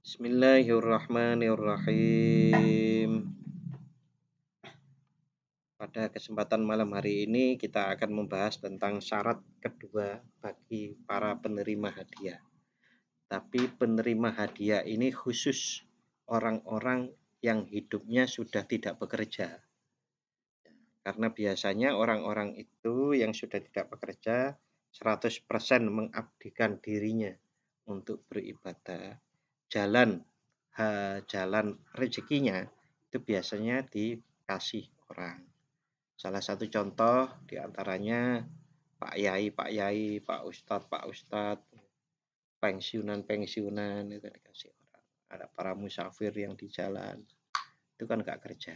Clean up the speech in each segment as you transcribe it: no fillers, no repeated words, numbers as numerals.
Bismillahirrahmanirrahim. Pada kesempatan malam hari ini kita akan membahas tentang syarat kedua bagi para penerima hadiah. Tapi penerima hadiah ini khusus orang-orang yang hidupnya sudah tidak bekerja. Karena biasanya orang-orang itu yang sudah tidak bekerja 100% mengabdikan dirinya untuk beribadah. Jalan rezekinya itu biasanya dikasih orang. Salah satu contoh diantaranya Pak Yai, Pak Ustadz, pensiunan itu dikasih orang. Ada para musafir yang di jalan, itu kan nggak kerja.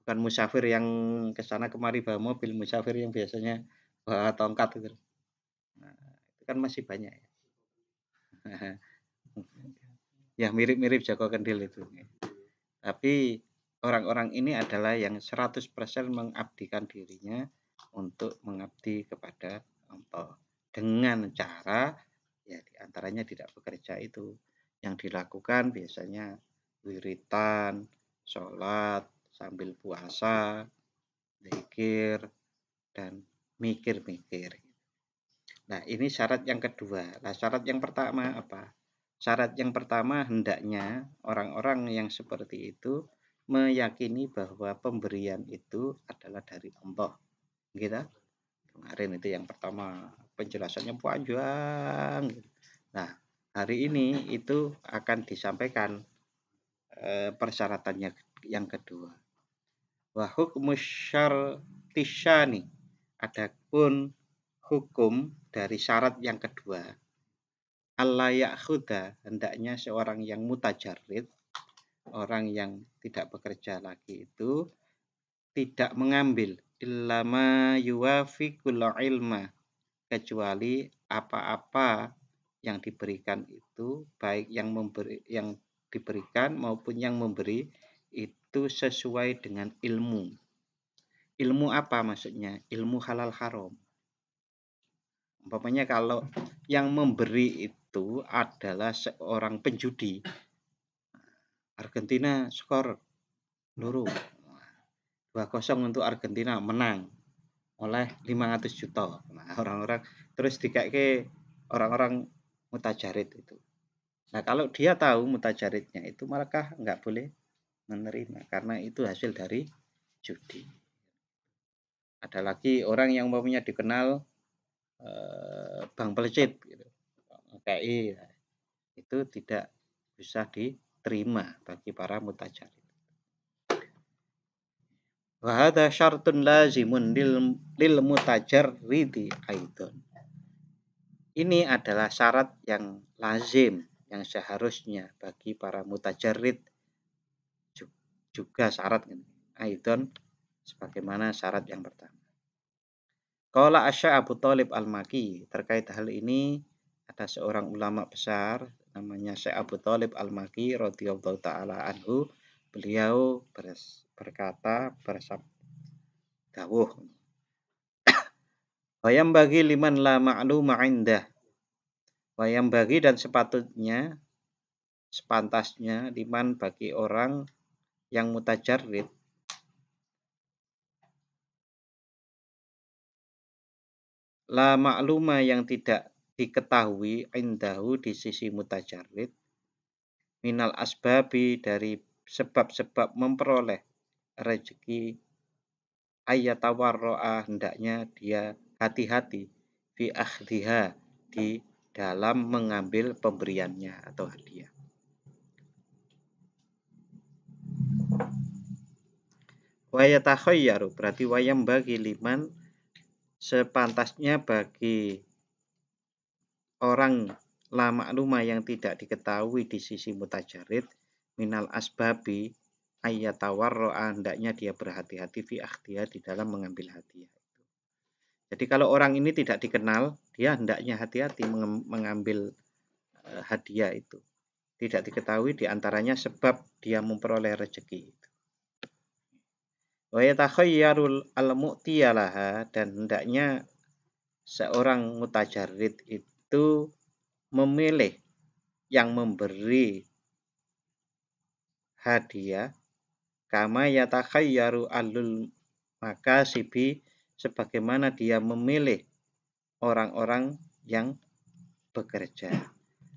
Bukan musafir yang kesana kemari bawa mobil, musafir yang biasanya bawa tongkat itu. Nah, itu kan masih banyak ya. Ya mirip-mirip Joko Kendil itu. Tapi orang-orang ini adalah yang 100% mengabdikan dirinya untuk mengabdi kepada Allah. Dengan cara ya diantaranya tidak bekerja itu. Yang dilakukan biasanya wiritan, sholat, sambil puasa, zikir, dan mikir-mikir. Nah ini syarat yang kedua. Nah syarat yang pertama apa? Syarat yang pertama hendaknya orang-orang yang seperti itu meyakini bahwa pemberian itu adalah dari Allah. Gitu. Kemarin itu yang pertama penjelasannya panjang. Nah hari ini itu akan disampaikan persyaratannya yang kedua. Wa hukmus syartisyani. Adapun hukum dari syarat yang kedua. Allah ya'khuda, hendaknya seorang yang mutajarrid, orang yang tidak bekerja lagi itu tidak mengambil illama yuwafiqul ilma, kecuali apa-apa yang diberikan itu baik yang diberikan maupun yang memberi itu sesuai dengan ilmu. Ilmu apa maksudnya? Ilmu halal haram. Umpamanya kalau yang memberi itu adalah seorang penjudi, Argentina skor loro 2-0 untuk Argentina, menang oleh 500 juta. Nah, orang-orang terus dikasih orang-orang mutajarid itu. Nah, kalau dia tahu mutajaridnya itu malah nggak boleh menerima karena itu hasil dari judi. Ada lagi orang yang umpamanya dikenal Bang Pelecit gitu. KI itu tidak bisa diterima bagi para mutajarid. Wa hadza syartun lazimun lil mutajarridi aidan. Ini adalah syarat yang lazim, yang seharusnya bagi para mutajarrid, juga syarat aidan sebagaimana syarat yang pertama. Qala Asy Abu Thalib Al-Maki, terkait hal ini ada seorang ulama besar namanya Syekh Abu Thalib Al-Maki radhiyallahu taala anhu. Beliau berkata bersabdawuh, wayam bagi liman la ma'luma indah, wayam bagi dan sepatutnya sepantasnya liman bagi orang yang mutajarrid la ma'luma yang tidak diketahui indahu di sisi mutajarrid minal asbabi dari sebab-sebab memperoleh rezeki ayatawarro'a hendaknya dia hati-hati fi akhdiha di dalam mengambil pemberiannya atau hadiah. Wayatakhayyaru berarti wayam bagi liman sepantasnya bagi orang la makluma yang tidak diketahui di sisi mutajarid minal asbabi ayatawarro'a hendaknya dia berhati-hati fi akhdiha di dalam mengambil hadiah. Jadi kalau orang ini tidak dikenal, dia hendaknya hati-hati mengambil hadiah itu. Tidak diketahui diantaranya sebab dia memperoleh rezeki itu. Wa yatakhayyarul al-mu'tiyalaha dan hendaknya seorang mutajarrid itu memilih yang memberi hadiah, kama yatakhayyaru alul makasibi, sebagaimana dia memilih orang-orang yang bekerja.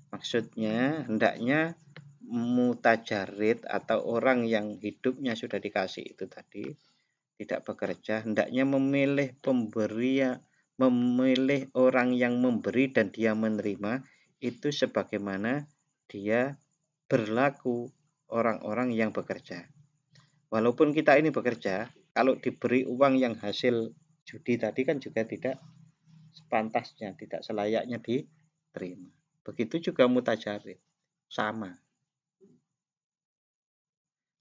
Maksudnya hendaknya mutajarid atau orang yang hidupnya sudah dikasih itu tadi tidak bekerja, hendaknya memilih memilih orang yang memberi dan dia menerima itu sebagaimana dia berlaku orang-orang yang bekerja. Walaupun kita ini bekerja, kalau diberi uang yang hasil judi tadi kan juga tidak sepantasnya, tidak selayaknya diterima. Begitu juga mutajarid, sama.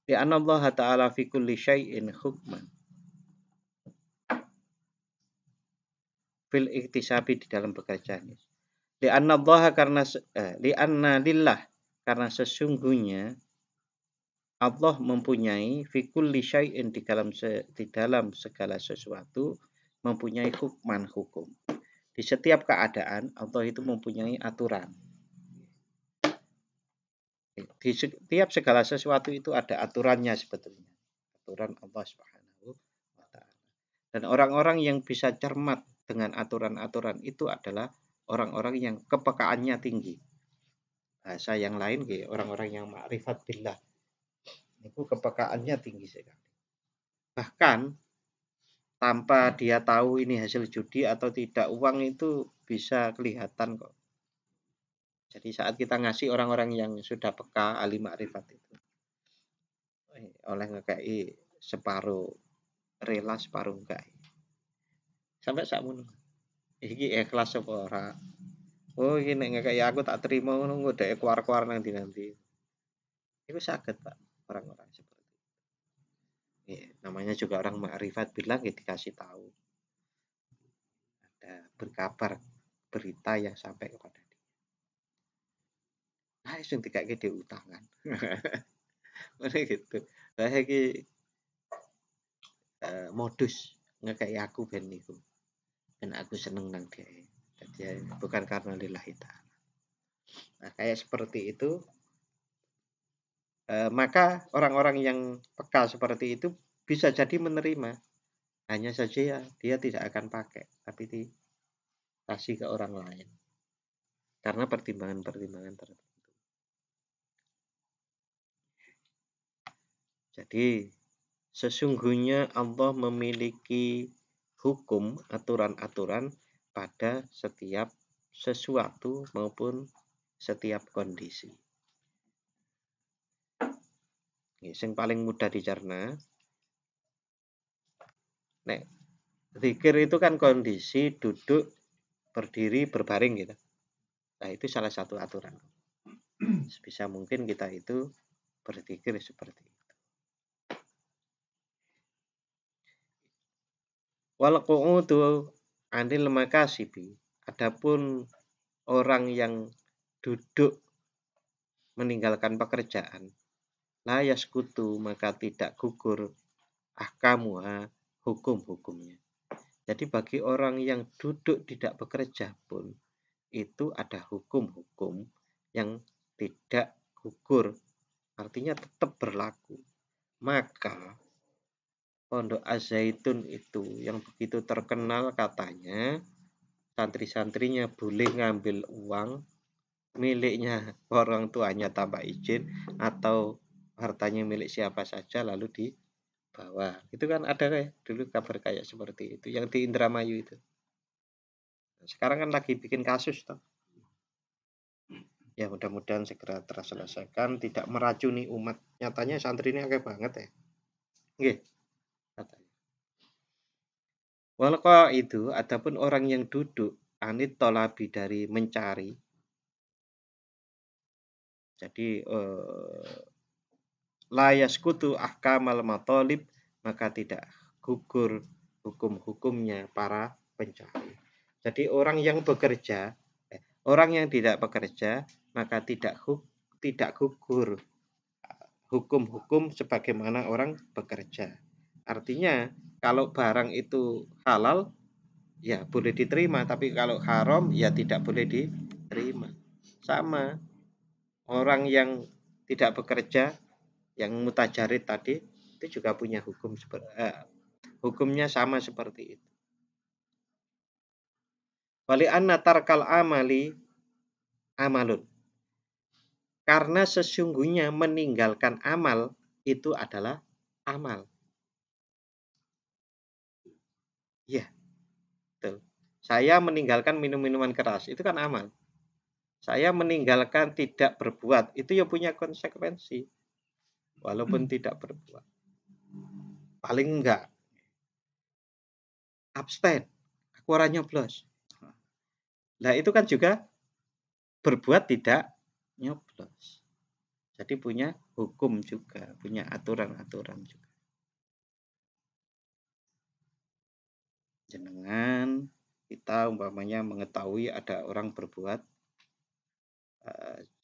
Li'anna Allah Ta'ala fi kulli syai'in hukman. Fil iktisabi, di dalam bekerja. Li'anna Allah, li'anna lillah, karena sesungguhnya Allah mempunyai fi kulli syai'in, di dalam segala sesuatu mempunyai hukman, hukum. Di setiap keadaan Allah itu mempunyai aturan. Di setiap segala sesuatu itu ada aturannya sebetulnya. Aturan Allah Subhanahu wa Ta'ala. Dan orang-orang yang bisa cermat dengan aturan-aturan itu adalah orang-orang yang kepekaannya tinggi. Bahasa yang lain, orang-orang yang ma'rifat billah. Itu kepekaannya tinggi sekali. Bahkan tanpa dia tahu ini hasil judi atau tidak, uang itu bisa kelihatan kok. Jadi saat kita ngasih orang-orang yang sudah peka, ahli ma'rifat itu, oleh ngekei separuh rela, separuh enggak. Sampai sakmono. Iki ikhlas apa ora? Oh, iki nek ngekei aku tak terima ngono, ngodeke keluar-keluar nanti. Itu sakit, Pak, orang-orang seperti itu. Namanya juga orang ma'rifat bilang dikasih tahu. Ada berkabar berita yang sampai kepada dia. Nah, sing dikake diutangan. Mana gitu. Lah iki modus ngekei aku ben niku. Ben aku seneng nang dia. Jadi bukan karena lillahi ta'ala. Nah, kayak seperti itu, maka orang-orang yang peka seperti itu bisa jadi menerima. Hanya saja ya dia tidak akan pakai, tapi dikasih ke orang lain. Karena pertimbangan-pertimbangan tertentu. Jadi sesungguhnya Allah memiliki hukum, aturan-aturan pada setiap sesuatu maupun setiap kondisi. Yang paling mudah dicerna, nek zikir itu kan kondisi duduk, berdiri, berbaring gitu. Nah, itu salah satu aturan. Sebisa mungkin kita itu berzikir seperti itu. Wal qu'udu anil makasibi, adapun orang yang duduk meninggalkan pekerjaan, la yaskutu, maka tidak gugur ahkamuha, hukum-hukumnya. Jadi bagi orang yang duduk tidak bekerja pun itu ada hukum-hukum yang tidak gugur, artinya tetap berlaku. Maka Pondok Az-Zaitun itu yang begitu terkenal, katanya santri-santrinya boleh ngambil uang miliknya orang tuanya tanpa izin, atau hartanya milik siapa saja lalu dibawa. Itu kan ada dulu kabar kayak seperti itu yang di Indramayu itu. Sekarang kan lagi bikin kasus toh. Ya mudah-mudahan segera terselesaikan, tidak meracuni umat. Nyatanya santri ini agak banget ya. Nggih, katanya. Walqa itu, adapun orang yang duduk anit tolabi, dari mencari. Jadi layaskutu ahkamal matolib, maka tidak gugur hukum-hukumnya para pencari. Jadi orang yang bekerja, orang yang tidak bekerja, maka tidak gugur hukum-hukum sebagaimana orang bekerja. Artinya kalau barang itu halal ya boleh diterima, tapi kalau haram ya tidak boleh diterima. Sama. orang yang tidak bekerja, yang mutajarid tadi, itu juga punya hukumnya sama seperti itu. Wali anna tarkal amali amalun. Karena sesungguhnya meninggalkan amal itu adalah amal. Iya, betul. Saya meninggalkan minum-minuman keras, itu kan amal. Saya meninggalkan tidak berbuat, itu ya punya konsekuensi. Walaupun tidak berbuat. Paling enggak abstain, aku ora nyoblos. Nah, itu kan juga berbuat tidak nyoblos. Jadi punya hukum juga, punya aturan-aturan juga. Jenengan kita umpamanya mengetahui ada orang berbuat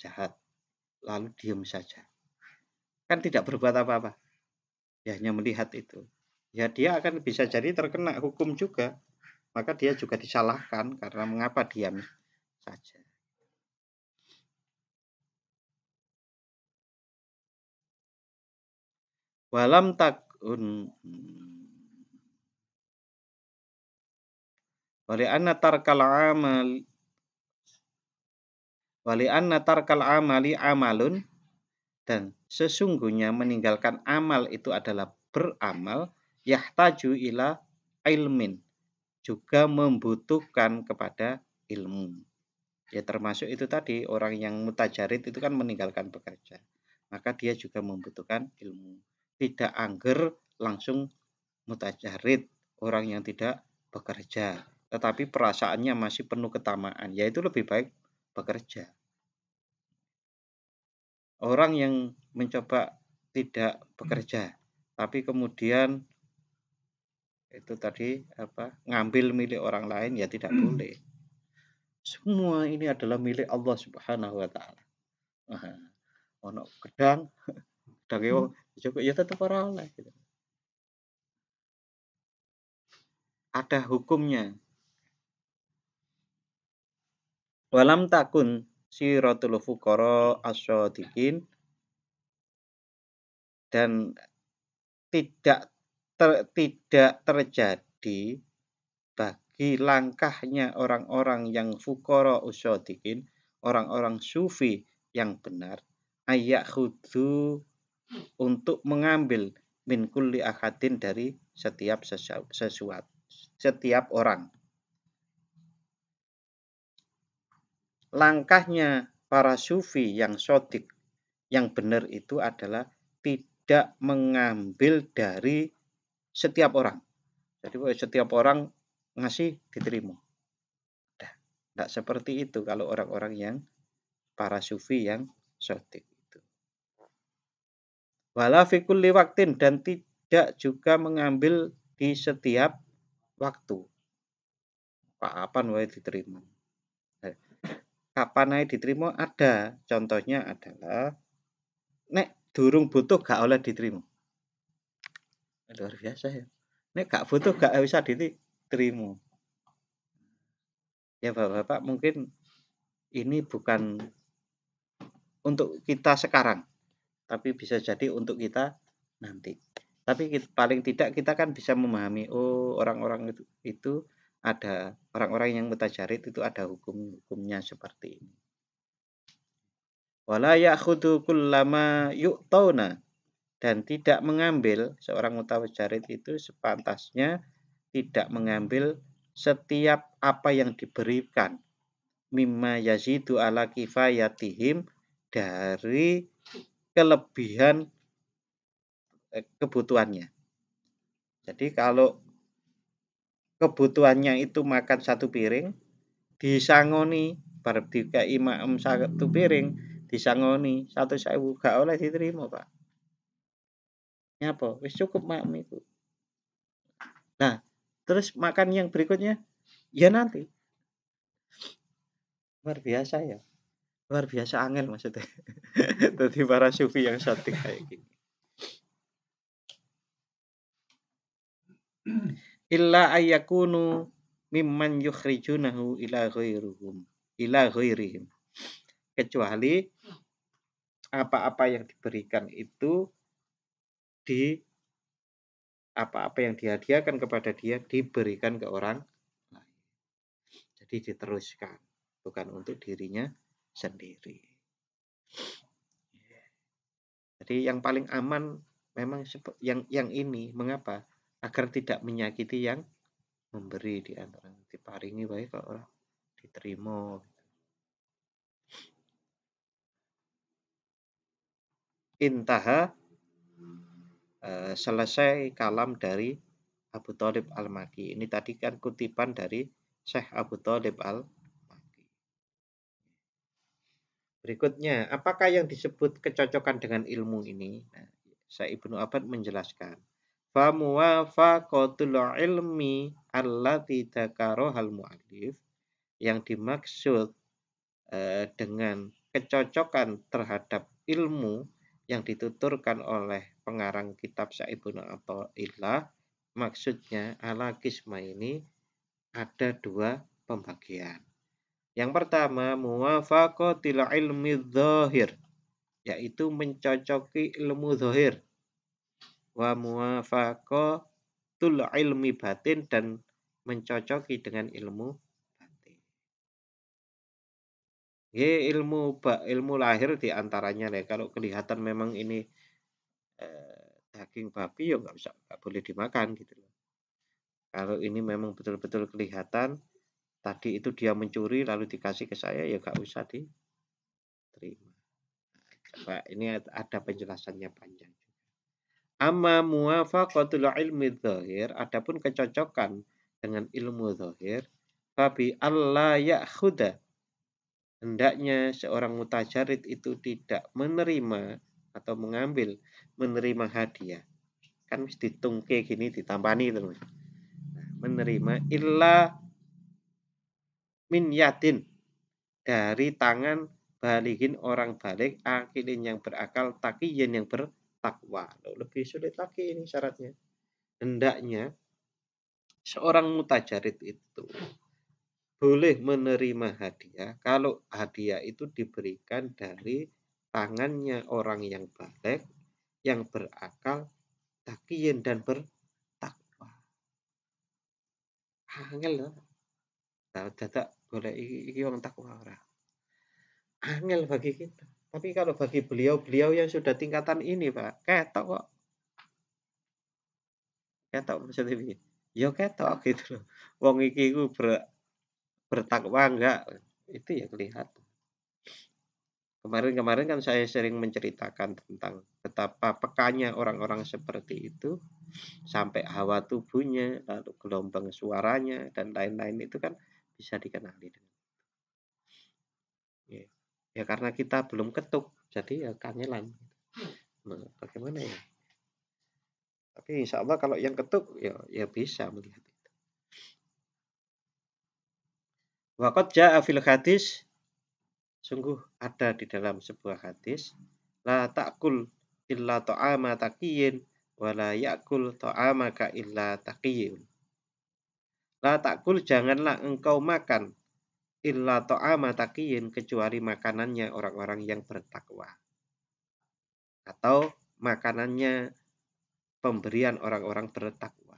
jahat, lalu diam saja. Kan tidak berbuat apa-apa. Ya hanya melihat itu. Ya dia akan bisa jadi terkena hukum juga. Maka dia juga disalahkan karena mengapa diam saja. Walam takun wali anna tarkal amali amalun, dan sesungguhnya meninggalkan amal itu adalah beramal, yahtaju ila ilmin, juga membutuhkan kepada ilmu. Ya termasuk itu tadi, orang yang mutajarid itu kan meninggalkan bekerja. Maka dia juga membutuhkan ilmu. Tidak angger langsung mutajarid, orang yang tidak bekerja. Tetapi perasaannya masih penuh ketamaan. Ya itu lebih baik bekerja. Orang yang mencoba tidak bekerja, tapi kemudian itu tadi ngambil milik orang lain, ya tidak boleh. Semua ini adalah milik Allah Subhanahu wa taala. Ono gedang juga ya tetap ora oleh gitu. Ada hukumnya. Walam takun siratul fuqara asyadiqin, dan tidak terjadi bagi langkahnya orang-orang yang fuqara usyadiqin, orang-orang sufi yang benar, ayyakhudhu, untuk mengambil min kulli ahadin, dari setiap sesuatu, setiap orang. Langkahnya para sufi yang sodik, yang benar itu adalah tidak mengambil dari setiap orang. Jadi setiap orang ngasih diterima. Tidak seperti itu kalau orang-orang yang para sufi yang sodik itu. Wala fi kulli waktin, dan tidak juga mengambil di setiap waktu. Kapan wae diterima. Kapan wae diterima ada. Contohnya adalah nek durung butuh gak oleh diterima. Luar biasa ya. Nek gak butuh gak bisa diterima. Ya Bapak-bapak, mungkin ini bukan untuk kita sekarang, tapi bisa jadi untuk kita nanti. Tapi paling tidak kita kan bisa memahami, oh orang-orang itu ada, orang-orang yang mutajarid itu ada hukumnya seperti ini. Wala ya'khudhu kullama yu'tauna, dan tidak mengambil, seorang mutajarid itu sepantasnya tidak mengambil setiap apa yang diberikan, mimma yazidu ala kifayatihim, dari kelebihan kebutuhannya. Jadi kalau kebutuhannya itu makan satu piring, disangoni berarti ke imam satu piring, disangoni 1.000, gak oleh diterima Pak. Nyapa? Wis cukup mak itu. Nah, terus makan yang berikutnya ya nanti. Luar biasa ya. Luar biasa angel maksudnya. Jadi para sufi yang sotik kayak gini. Illa ayyakunu mimman yukhrijunahu ila ghairihim. Kecuali apa-apa yang diberikan itu di apa-apa yang dihadiahkan kepada dia diberikan ke orang lain. Jadi diteruskan, bukan untuk dirinya sendiri. Jadi yang paling aman memang yang ini. Mengapa? Agar tidak menyakiti yang memberi di antara diparingi baik kok orang diterima. Intaha selesai kalam dari Abu Thalib Al-Maki. Ini tadi kan kutipan dari Syekh Abu Thalib Al-Maki. Berikutnya, apakah yang disebut kecocokan dengan ilmu ini? Nah, Syekh Ibnu Abbad menjelaskan. Fa muwafaqatul ilmi allati dzakarohal muallif, yang dimaksud dengan kecocokan terhadap ilmu yang dituturkan oleh pengarang kitab Syekh Ibnu Athaillah, maksudnya ala qisma ini ada dua pembagian. Yang pertama, muwafaqatil ilmi dzahir, yaitu mencocoki ilmu zahir. Wa muwafaqatul ilmi batin, dan mencocoki dengan ilmu batin. Ilmu lahir diantaranya ya, kalau kelihatan memang ini daging babi ya nggak boleh dimakan gitu loh. Kalau ini memang betul-betul kelihatan tadi itu dia mencuri lalu dikasih ke saya, ya nggak usah diterima. Coba ini ada penjelasannya panjang. Amma muwafaqatul ilmi dzahir, adapun kecocokan dengan ilmu zahir, fabi alla ya'khuda, hendaknya seorang mutajarid itu tidak menerima atau menerima hadiah. Kan mesti ditungke gini ditampani teman. Menerima illa min yadin, dari tangan balighin orang balik, akilin yang berakal, takiyin yang bertakwa. Lebih sulit lagi ini syaratnya. Hendaknya seorang mutajarid itu boleh menerima hadiah kalau hadiah itu diberikan dari tangannya orang yang balik, yang berakal, takiyin dan bertakwa. Angel loh. Dadak golek iki wong takwa ora. Angel bagi kita. Tapi kalau bagi beliau-beliau yang sudah tingkatan ini, Pak, ketok kok. Ketok maksudnya piye? Ya ketok gitu loh. Wong iki ku bertakwa enggak? Itu ya kelihatan. Kemarin-kemarin kan saya sering menceritakan tentang betapa pekanya orang-orang seperti itu, sampai hawa tubuhnya, lalu gelombang suaranya, dan lain-lain itu kan bisa dikenali. Ya karena kita belum ketuk, jadi ya kangelan. Nah, bagaimana ya? Tapi insya Allah kalau yang ketuk ya bisa melihat itu. Waqad ja'a fil hadis, sungguh ada di dalam sebuah hadis, la ta'kul illa ta'ama taqiyin wa la ya'kul ta'amaka illa taqiyun. La ta'kul, janganlah engkau makan, illa ta'ama taqiyin, kecuali makanannya orang-orang yang bertakwa, atau makanannya pemberian orang-orang bertakwa.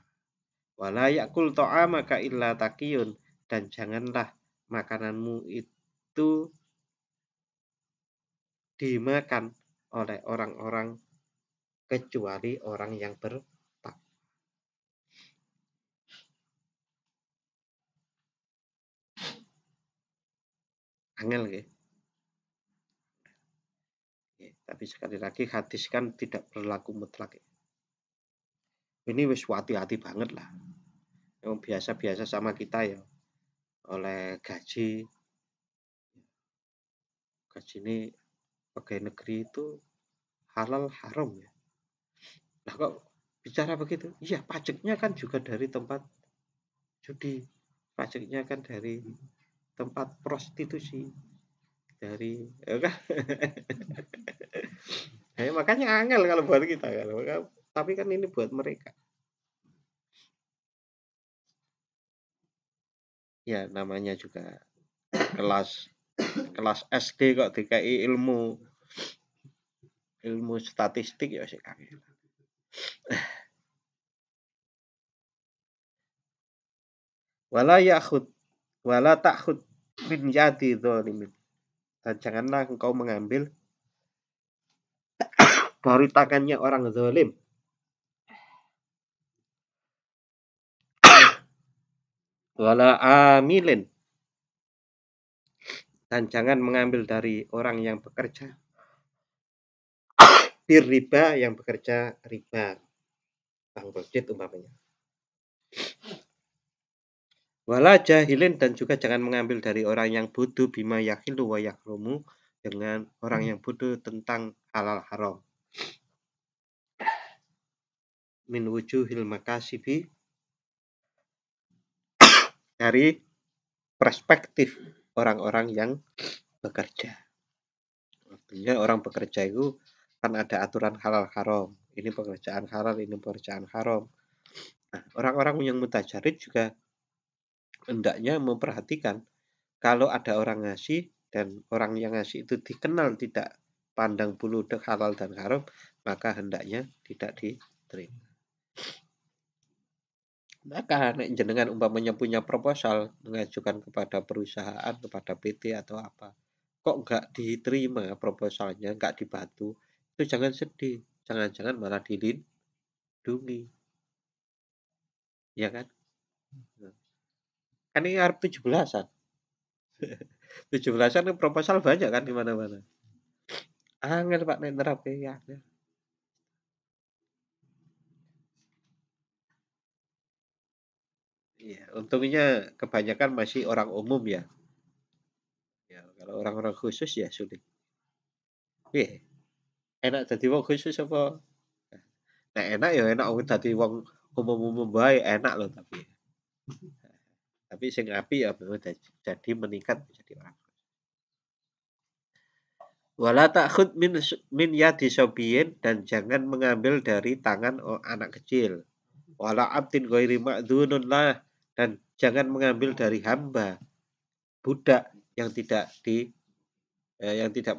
Wala yakul ta'amaka illa taqiyun, dan janganlah makananmu itu dimakan oleh orang-orang kecuali orang yang bertakwa. Angel ya. Tapi sekali lagi hadis kan tidak berlaku mutlak. Ini wis hati-hati banget lah. Yang biasa-biasa sama kita ya, oleh gaji ini pegawai negeri itu halal haram ya. Nah kok bicara begitu? Iya, pajaknya kan juga dari tempat judi, pajaknya kan dari tempat prostitusi, dari kan? Nah, makanya angel kalau buat kita kan. Tapi kan ini buat mereka. Ya namanya juga kelas SD kok DKI ilmu. ilmu statistik ya sik angel. Wala ya'khud wala ta'khud min yadi dzalimin. Dan janganlah engkau mengambil dari tangannya orang zalim. Wala amilin. Dan jangan mengambil dari orang yang bekerja riba, yang bekerja riba, bang kredit umpamanya. Wala jahilin, dan juga jangan mengambil dari orang yang bodoh bima yahilu wa yahrumu, dengan orang yang bodoh tentang halal haram. Min wujuhil makasibi, dari perspektif orang-orang yang bekerja. Artinya orang bekerja itu kan ada aturan halal haram. Ini pekerjaan halal, ini pekerjaan haram. Nah, orang-orang yang mutajarid juga hendaknya memperhatikan kalau ada orang ngasih dan orang yang ngasih itu dikenal tidak pandang bulu dek halal dan haram, maka hendaknya tidak diterima. Maka nek jenengan umpamanya punya proposal mengajukan kepada perusahaan, kepada PT atau apa, kok nggak diterima proposalnya, nggak dibantu, itu jangan sedih, jangan-jangan malah dilindungi, ya kan? Kan ini harus 17-an. 17-an proposal banyak kan di mana-mana. Angel Pak nek nerapke ya. Iya, untungnya kebanyakan masih orang umum ya. Ya, kalau orang-orang khusus ya sulit. Enak jadi wong khusus apa? Nah, enak ya enak wong dadi wong umum-umum bae enak loh tapi. Tapi sing apik ya memang jadi meningkat menjadi orang. Wala ta'khud min yadi sobiyin, dan jangan mengambil dari tangan anak kecil. Wala abdin ghairi ma'dzunun lah, dan jangan mengambil dari hamba budak yang tidak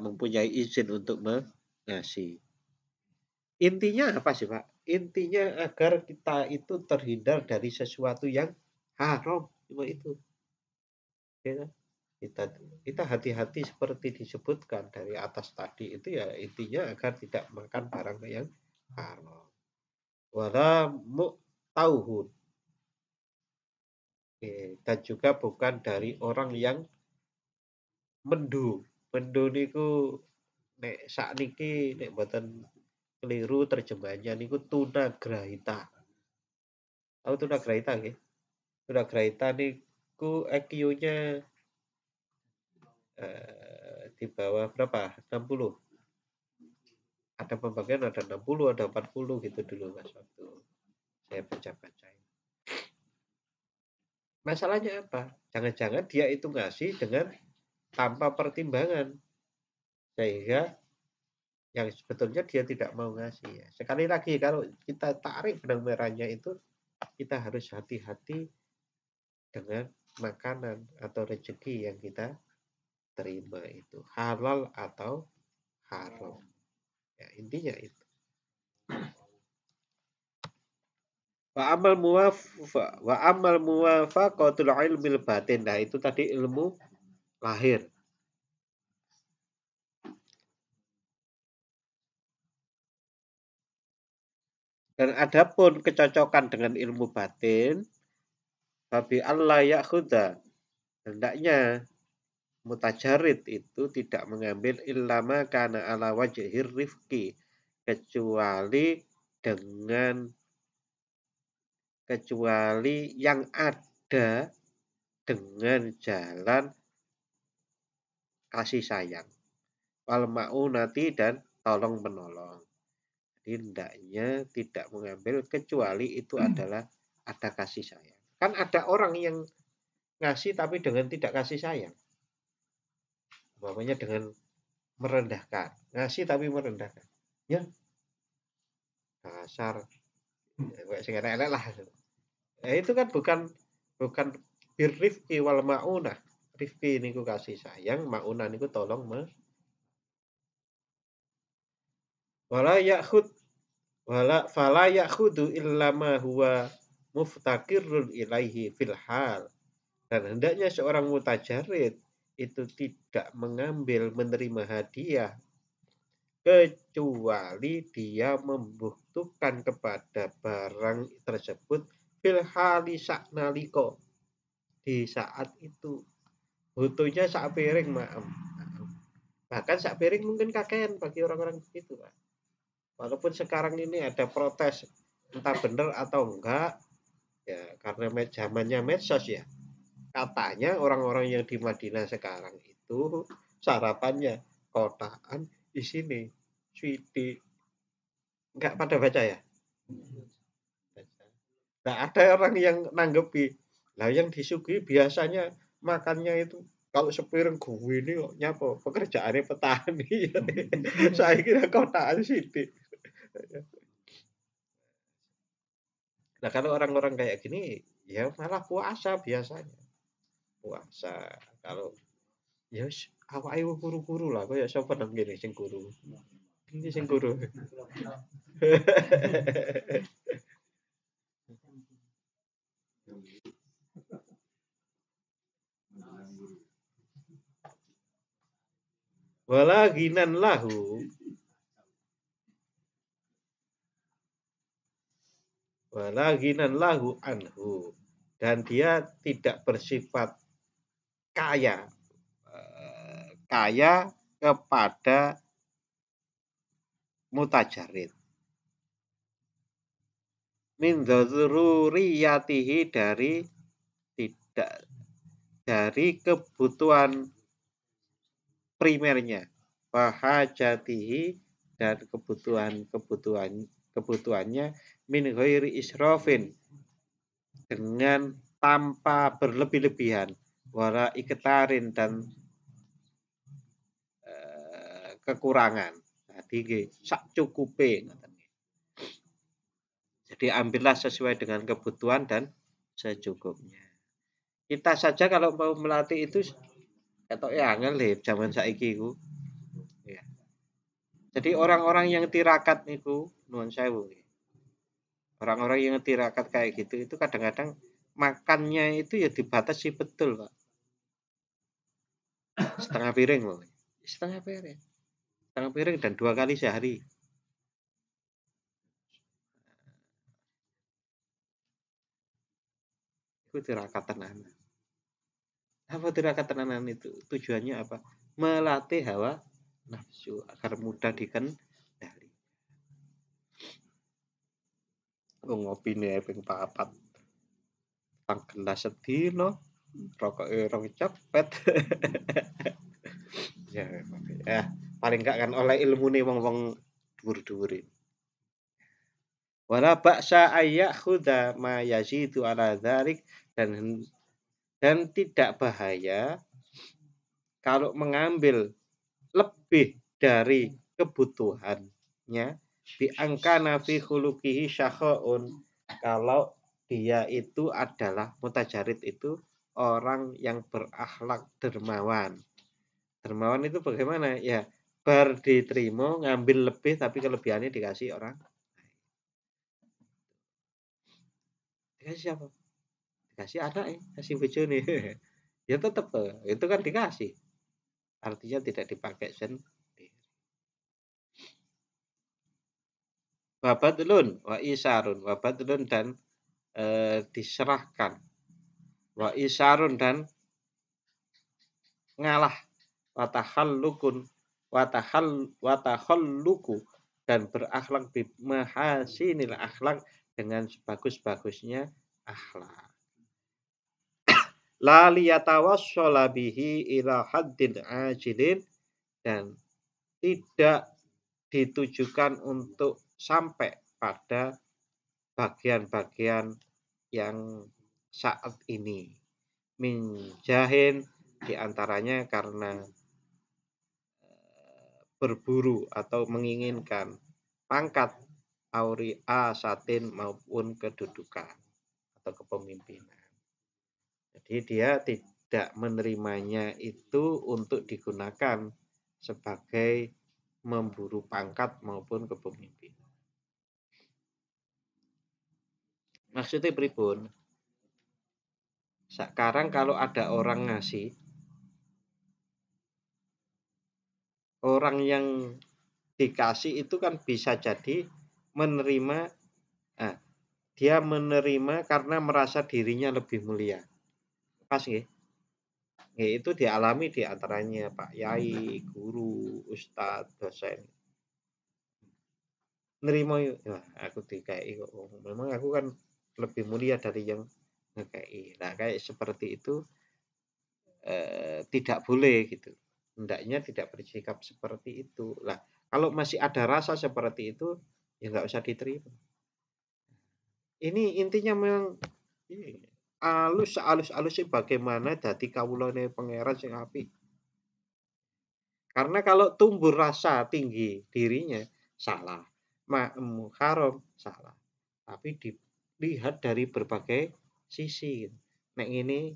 mempunyai izin untuk mengasih. Intinya apa sih Pak? Intinya agar kita itu terhindar dari sesuatu yang haram, cuma itu. Ya kan? Kita hati-hati seperti disebutkan dari atas tadi itu ya, intinya agar tidak makan barang yang haram. Wala mu'tauhun. Dan juga bukan dari orang yang mendu. Mendu niku nek sakniki nek mboten keliru terjemahannya niku tunagrahita. Tahu tunagrahita nggih? Tunagrahita niku EQ-nya di bawah berapa? 60. Ada pembagian ada 60, ada 40 gitu dulu Mas waktu saya baca-baca. Masalahnya apa? Jangan-jangan dia itu ngasih dengan tanpa pertimbangan. Sehingga yang sebetulnya dia tidak mau ngasih ya. Sekali lagi kalau kita tarik benang merahnya itu, kita harus hati-hati dengan makanan atau rezeki yang kita terima itu halal atau haram. Ya, intinya itu. Wa amal muwafaqatul ilmil batin. Nah, itu tadi ilmu lahir. Dan adapun kecocokan dengan ilmu batin, babi Allah ya'khudha, hendaknya mutajarid itu tidak mengambil illama kana ala wajhir rifqi, kecuali yang ada dengan jalan kasih sayang, wal maunati, dan tolong menolong. Jadi hendaknya tidak mengambil kecuali itu adalah ada kasih sayang. Kan ada orang yang ngasih tapi dengan tidak kasih sayang. Umpamanya dengan merendahkan, ngasih tapi merendahkan. Ya, dasar sing elek lah. Nah, itu kan bukan birrifqi wal maunah. Rifqi niku kasih sayang, maunah niku tolong wala ya'khud fala ya'khudu illa ma huwa muftaqirun ilaihi fil hal. Dan hendaknya seorang mutajarid itu tidak mengambil menerima hadiah kecuali dia membutuhkan kepada barang tersebut fil hali saknaliko, di saat itu butuhnya sak piring maem. Bahkan sak piring mungkin kakean bagi orang-orang begitu, Pak. Walaupun sekarang ini ada protes entah benar atau enggak, ya karena zamannya medsos ya. Katanya orang-orang yang di Madinah sekarang itu sarapannya kotaan di sini sweetie. Enggak pada baca ya? Nah, ada orang yang nanggepi, lah yang disuguhi biasanya makannya itu kalau sepiring gue ini kok nyapa pekerjaannya petani. Saya kira kotaan sithik. Nah, kalau orang-orang kayak gini ya malah puasa biasanya. Puasa kalau ya wis awake kuru-kuru lah kaya sapa nang kene sing kuru. Ini sing kuru. Wala ginan lahu anhu, dan dia tidak bersifat kaya kepada mutajarid min dzururiyatihi, dari kebutuhan primernya, wahajatihi, dan kebutuhannya min ghairi israfin, dengan tanpa berlebih-lebihan, wala iktarin, dan kekurangan. Jadi sak cukupe. Jadi ambillah sesuai dengan kebutuhan dan secukupnya. Kita saja kalau mau melatih itu ketok ya angel deh zaman saiki iku. Ya. Jadi orang-orang yang tirakat niku nuwun sewu. Orang-orang yang tirakat kayak gitu itu kadang-kadang makannya itu ya dibatasi betul, Pak. Setengah piring loh. Setengah piring. Setengah piring dan 2 kali sehari. Itu tirakat tenan. Apa tirakat tenanan itu? Tujuannya apa? Melatih hawa nafsu agar mudah dikendali. Ngopine ping 4. Tang gelas sedina, rokoke rong cepet. Ya, paling enggak kan oleh ilmune wong-wong dhuwur-dhuwur ini. Wala ba'sa ayyakhudha ma yazidu ala dzalik, dan tidak bahaya kalau mengambil lebih dari kebutuhannya, biangkana fi khuluqihi syakhaun, kalau dia itu adalah mutajarid itu orang yang berakhlak dermawan. Dermawan itu bagaimana? Ya, bar diterima ngambil lebih tapi kelebihannya dikasih orang. Dikasih siapa? Dikasih anaknya, kasih bojone. Ya tetap itu kan dikasih. Artinya tidak dipakai sendiri. Wabadlun wa isarun, wabadlun, dan diserahkan, wa isarun, dan ngalah, watahallukun, dan berakhlak bi mahasinil akhlak, dengan sebagus-bagusnya akhlak. La liyatawassala bihi ila haddin ajilin, dan tidak ditujukan untuk sampai pada bagian-bagian yang saat ini. Min jahin, diantaranya karena berburu atau menginginkan pangkat, auri asatin, maupun kedudukan atau kepemimpinan. Jadi dia tidak menerimanya itu untuk digunakan sebagai memburu pangkat maupun kepemimpinan. Maksudnya pripun? Sekarang kalau ada orang ngasih, orang yang dikasih itu kan bisa jadi menerima, dia menerima karena merasa dirinya lebih mulia. Pas nggih? Nggih, itu dialami di antaranya Pak Yai, guru, ustadz, dosen. Nerima ya, aku dikai kok. Memang aku kan lebih mulia dari yang ngekei. Nah, kayak seperti itu tidak boleh gitu. Hendaknya tidak bersikap seperti itu. Lah, kalau masih ada rasa seperti itu, ya nggak usah diterima. Ini intinya memang alus-alus bagaimana dadi kawulane pangeran sing apik. Karena kalau tumbuh rasa tinggi dirinya salah, haram salah. Tapi dilihat dari berbagai sisi. Nek ini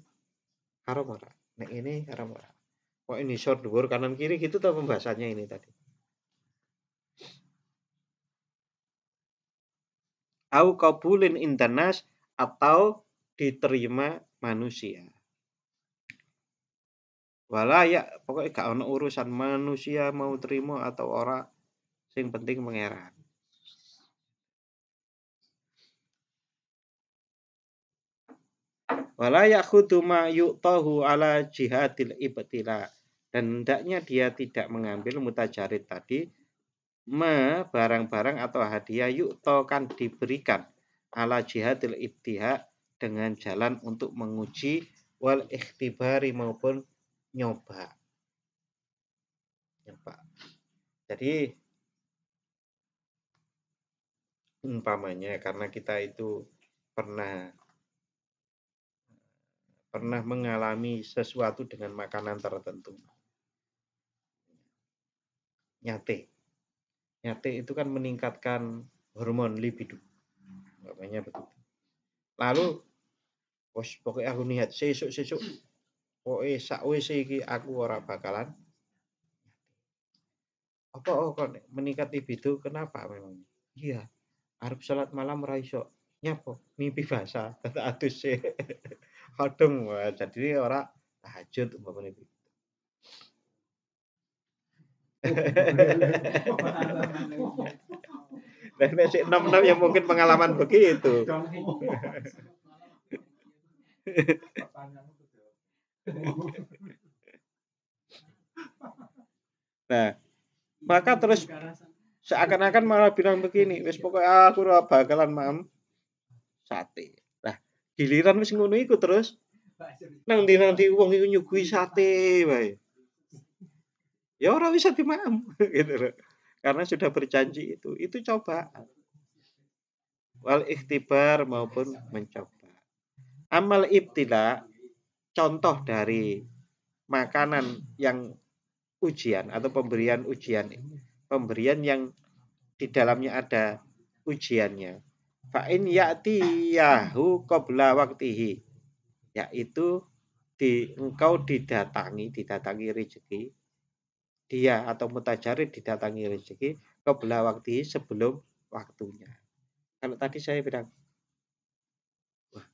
haram ora, nek ini haram ora. Kok ini short dhuwur kanan kiri gitu tuh pembahasannya ini tadi. Au qabulin indanas atau diterima manusia. Wala ya pokoknya gak ono urusan manusia mau terima atau ora, sing penting pangeran. Wala yakhudu ma yu'tahu ala jihadil ibtila, dan hendaknya dia tidak mengambil mutajarid tadi barang-barang atau hadiah yu'ta kan diberikan ala jihadil ibtiha dengan jalan untuk menguji wal ikhtibari maupun nyoba. Jadi umpamanya karena kita itu pernah mengalami sesuatu dengan makanan tertentu. Nyate itu kan meningkatkan hormon libido. Namanya begitu. Lalu pokoknya aku niat sesuk pokoknya sakwise iki aku ora bakalan kok meningkat libido, kenapa memang? Iya, arep salat malam ora iso. Nyapa? Mimpi basah, tak adus sih. Hodong, jadi ora tahajud umpamane begitu. Nah, masih 6 yang mungkin pengalaman begitu. Nah, maka terus seakan-akan malah bilang begini, wis pokoknya aku ora bakalan mam sate. Lah, giliran wis ngono iku terus nang ndi wong iku nyuguhi sate wae. Ya ora bisa dimam gitu loh. Karena sudah berjanji itu cobaan. Wal ikhtibar maupun mencoba. Amal ibtila, contoh dari makanan yang ujian atau pemberian ujian, pemberian yang di dalamnya ada ujiannya. Fa'in ya'tiyahu qabla waktihi, yaitu engkau didatangi rezeki, dia atau mutajarid didatangi rezeki qabla waktihi, sebelum waktunya. Kalau tadi saya bilang, wah,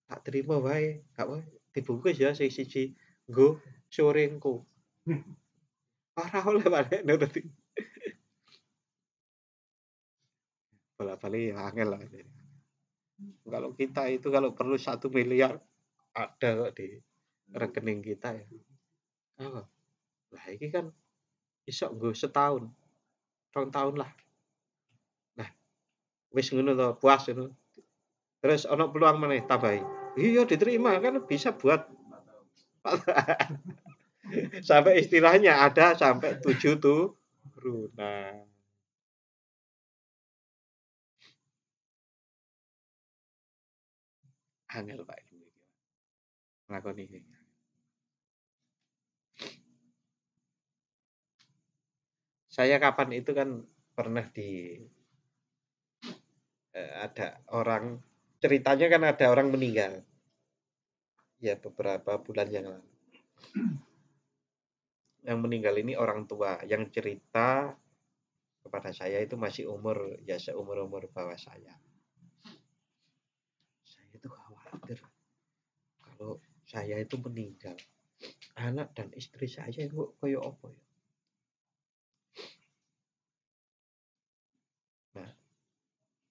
tak terima wae, gak wae dibungkus ya siji nggo sore engko. Ora oleh balik nuruti. Bola-balik ya angel lah. Kalau kita itu kalau perlu 1 miliar ada kok di rekening kita ya. Oh, lah ini kan iso nggo setahun, 2 tahun lah. Nah, wis ngono to, puas ngono. Terus ono peluang meneh tambahi. Iya diterima kan bisa buat sampai istilahnya ada sampai 7 turunan. Angel Pak iki. Nglakoni iki. Saya kapan itu kan pernah ada orang, ceritanya kan ada orang meninggal. Ya beberapa bulan yang lalu. yang meninggal ini orang tua yang cerita kepada saya itu masih umur ya seumur-umur bawah saya. Saya itu khawatir kalau saya itu meninggal, anak dan istri saya itu kayak apa ya? Nah,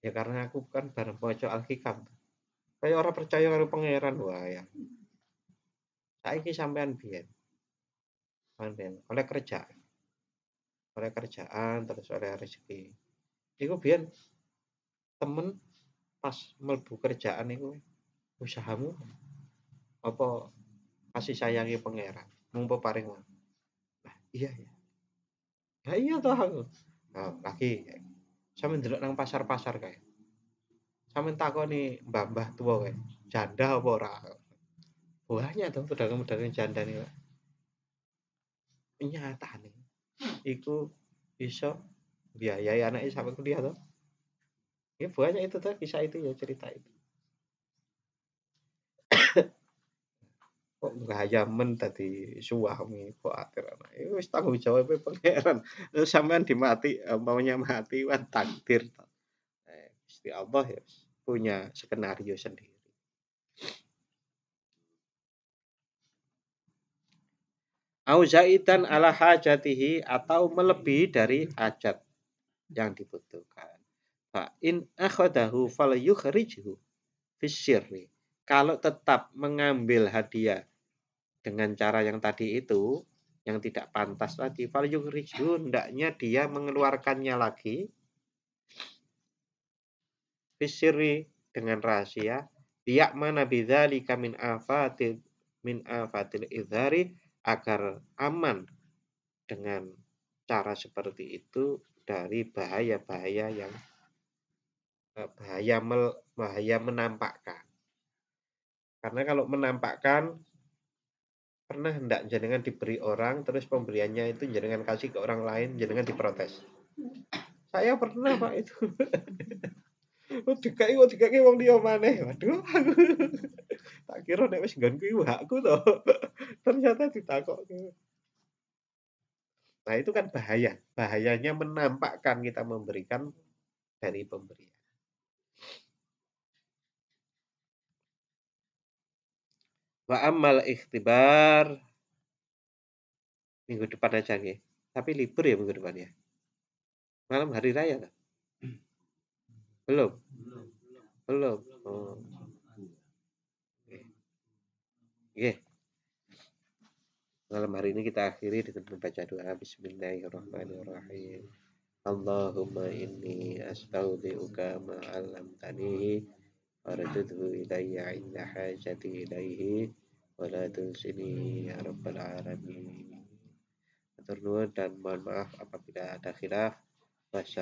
ya karena aku kan bareng maca Alkitab. Kayak orang percaya karo pangeran wah ya. Saiki sampean biyen, oleh kerjaan terus oleh rezeki. Iku biyen temen pas mlebu kerjaan iku usahamu apa kasih sayangi pangeran mung peparing wae. Nah, iya ya. Nah, iya toh aku. Nah, lagi sampe ndelok nang pasar-pasar kae. Sampe takoni mbah-mbah tuwa kae, janda apa ora? Banyak tuh pedagang-pedagang janda nih, Pak. Nyatane iku iso biayai anaknya sampai kuliah tuh. Ya banyak itu tuh kisah itu ya cerita itu. Kok gayamen tadi suami kok akhir anak. Itu wis tanggung jawab pangeran. Terus sampean dimati maunya mati wan takdir. Gusti Allah ya punya skenario sendiri. Au zaidan ala hajatihi atau melebihi dari hajat yang dibutuhkan. Fa in akhadahu falyukhrijhu fisyirri. Kalau tetap mengambil hadiah dengan cara yang tadi itu, yang tidak pantas tadi, falyukhrijhu, hendaknya dia mengeluarkannya lagi fisyirri dengan rahasia, biak mana bidzalika min afatil idhari agar aman dengan cara seperti itu dari bahaya-bahaya yang bahaya menampakkan. Karena kalau menampakkan pernah hendak jenengan diberi orang terus pemberiannya itu jenengan kasih ke orang lain jenengan diprotes. Saya pernah Pak itu. Dikai wong liya maneh. Waduh aku. Tak kira nek wis nggonku iku hakku to. Ternyata ditakoki. Nah, itu kan bahaya. Bahayanya menampakkan kita memberikan dari pemberian. Wa amal ikhtibar minggu depan aja nggih. Tapi libur ya minggu depan ya. Malam hari raya kan? Belum. Belum. Oh. Oke. Malam hari ini kita akhiri dengan membaca doa Bismillahirrahmanirrahim. Allahumma inni astaudi'uka ma 'allamtani warjudhu ilayya 'inda hajati ilaihi wa la tunsini ya rabbal alamin. Matur nuwun dan mohon maaf apabila ada khilaf.